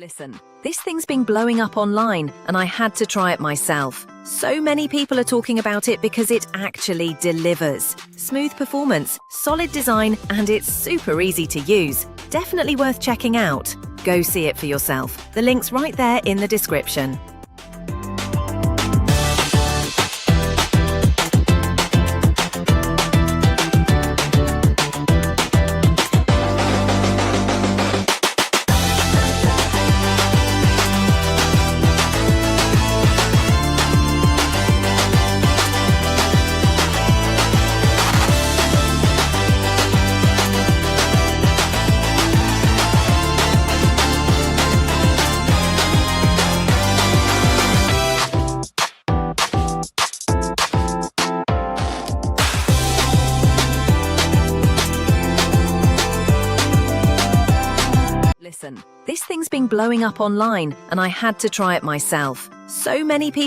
Listen, this thing's been blowing up online and I had to try it myself. So many people are talking about it because it actually delivers. Smooth performance, solid design, and it's super easy to use. Definitely worth checking out. Go see it for yourself. The link's right there in the description. Listen, this thing's been blowing up online and I had to try it myself. So many people